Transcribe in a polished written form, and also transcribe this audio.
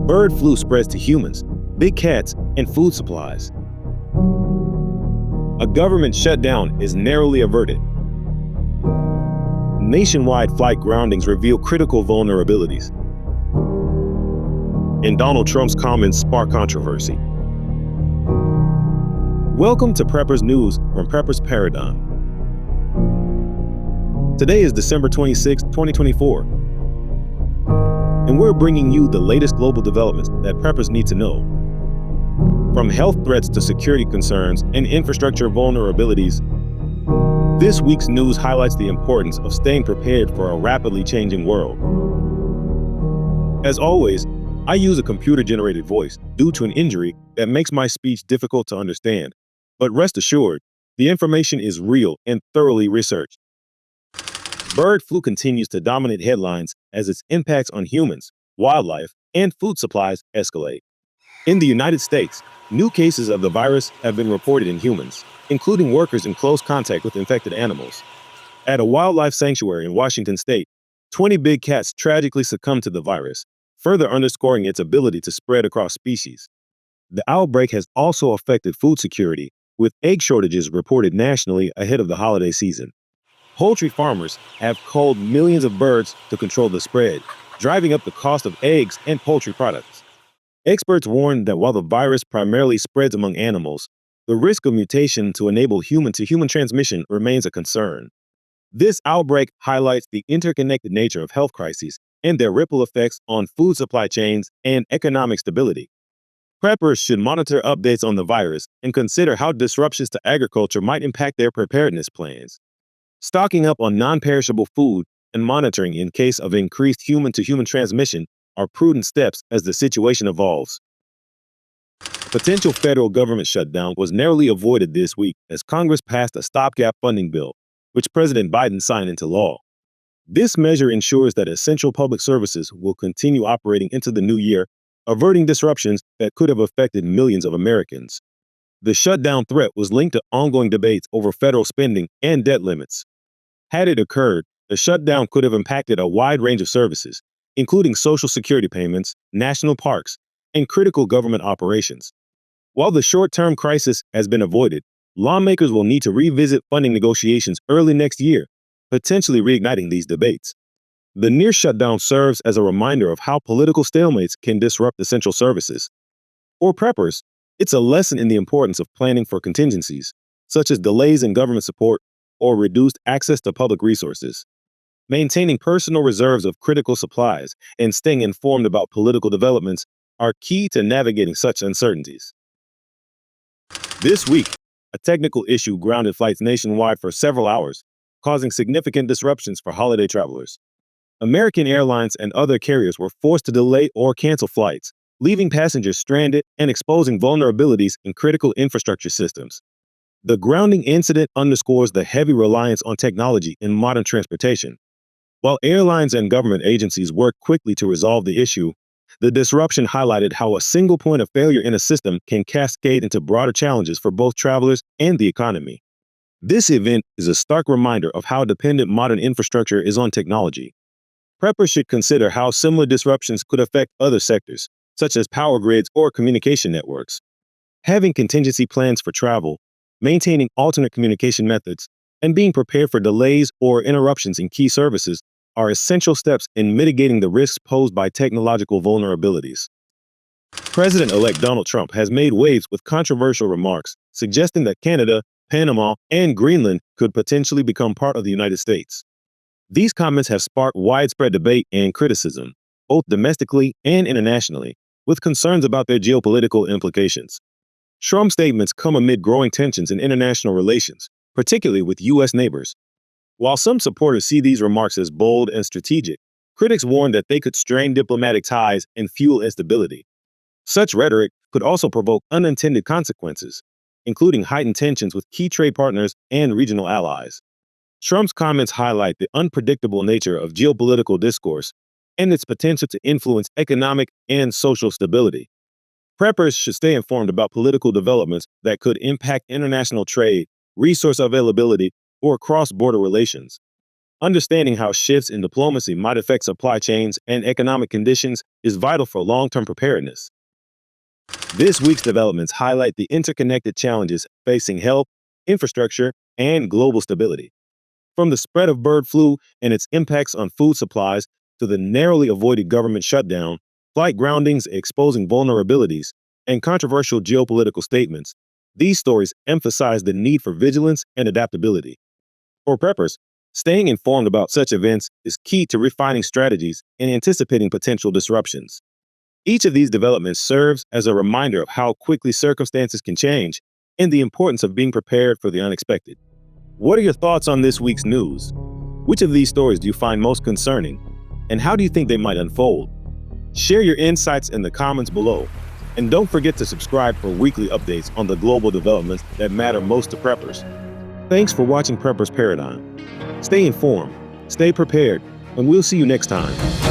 Bird flu spreads to humans, big cats, and food supplies. A government shutdown is narrowly averted. Nationwide flight groundings reveal critical vulnerabilities. And Donald Trump's comments spark controversy. Welcome to Preppers News from Preppers Paradigm. Today is December 26, 2024, and we're bringing you the latest global developments that preppers need to know. From health threats to security concerns and infrastructure vulnerabilities, this week's news highlights the importance of staying prepared for a rapidly changing world. As always, I use a computer-generated voice due to an injury that makes my speech difficult to understand. But rest assured, the information is real and thoroughly researched. Bird flu continues to dominate headlines as its impacts on humans, wildlife, and food supplies escalate. In the United States, new cases of the virus have been reported in humans, including workers in close contact with infected animals. At a wildlife sanctuary in Washington state, 20 big cats tragically succumbed to the virus, further underscoring its ability to spread across species. The outbreak has also affected food security, with egg shortages reported nationally ahead of the holiday season. Poultry farmers have culled millions of birds to control the spread, driving up the cost of eggs and poultry products. Experts warn that while the virus primarily spreads among animals, the risk of mutation to enable human-to-human transmission remains a concern. This outbreak highlights the interconnected nature of health crises and their ripple effects on food supply chains and economic stability. Preppers should monitor updates on the virus and consider how disruptions to agriculture might impact their preparedness plans. Stocking up on non-perishable food and monitoring in case of increased human-to-human transmission are prudent steps as the situation evolves. A potential federal government shutdown was narrowly avoided this week as Congress passed a stopgap funding bill, which President Biden signed into law. This measure ensures that essential public services will continue operating into the new year, averting disruptions that could have affected millions of Americans. The shutdown threat was linked to ongoing debates over federal spending and debt limits. Had it occurred, the shutdown could have impacted a wide range of services, including Social Security payments, national parks, and critical government operations. While the short-term crisis has been avoided, lawmakers will need to revisit funding negotiations early next year, potentially reigniting these debates. The near shutdown serves as a reminder of how political stalemates can disrupt essential services. For preppers, it's a lesson in the importance of planning for contingencies, such as delays in government support or reduced access to public resources. Maintaining personal reserves of critical supplies and staying informed about political developments are key to navigating such uncertainties. This week, a technical issue grounded flights nationwide for several hours, causing significant disruptions for holiday travelers. American Airlines and other carriers were forced to delay or cancel flights, leaving passengers stranded and exposing vulnerabilities in critical infrastructure systems. The grounding incident underscores the heavy reliance on technology in modern transportation. While airlines and government agencies worked quickly to resolve the issue, the disruption highlighted how a single point of failure in a system can cascade into broader challenges for both travelers and the economy. This event is a stark reminder of how dependent modern infrastructure is on technology. Preppers should consider how similar disruptions could affect other sectors, such as power grids or communication networks. Having contingency plans for travel, maintaining alternate communication methods, and being prepared for delays or interruptions in key services are essential steps in mitigating the risks posed by technological vulnerabilities. President-elect Donald Trump has made waves with controversial remarks, suggesting that Canada, Panama, and Greenland could potentially become part of the United States. These comments have sparked widespread debate and criticism, both domestically and internationally, with concerns about their geopolitical implications. Trump's statements come amid growing tensions in international relations, particularly with U.S. neighbors. While some supporters see these remarks as bold and strategic, critics warn that they could strain diplomatic ties and fuel instability. Such rhetoric could also provoke unintended consequences, including heightened tensions with key trade partners and regional allies. Trump's comments highlight the unpredictable nature of geopolitical discourse and its potential to influence economic and social stability. Preppers should stay informed about political developments that could impact international trade, resource availability, or cross-border relations. Understanding how shifts in diplomacy might affect supply chains and economic conditions is vital for long-term preparedness. This week's developments highlight the interconnected challenges facing health, infrastructure, and global stability. From the spread of bird flu and its impacts on food supplies to the narrowly avoided government shutdown, flight groundings exposing vulnerabilities, and controversial geopolitical statements, these stories emphasize the need for vigilance and adaptability. For preppers, staying informed about such events is key to refining strategies and anticipating potential disruptions. Each of these developments serves as a reminder of how quickly circumstances can change and the importance of being prepared for the unexpected. What are your thoughts on this week's news? Which of these stories do you find most concerning? And how do you think they might unfold? Share your insights in the comments below. And don't forget to subscribe for weekly updates on the global developments that matter most to preppers. Thanks for watching Prepper's Paradigm. Stay informed, stay prepared, and we'll see you next time.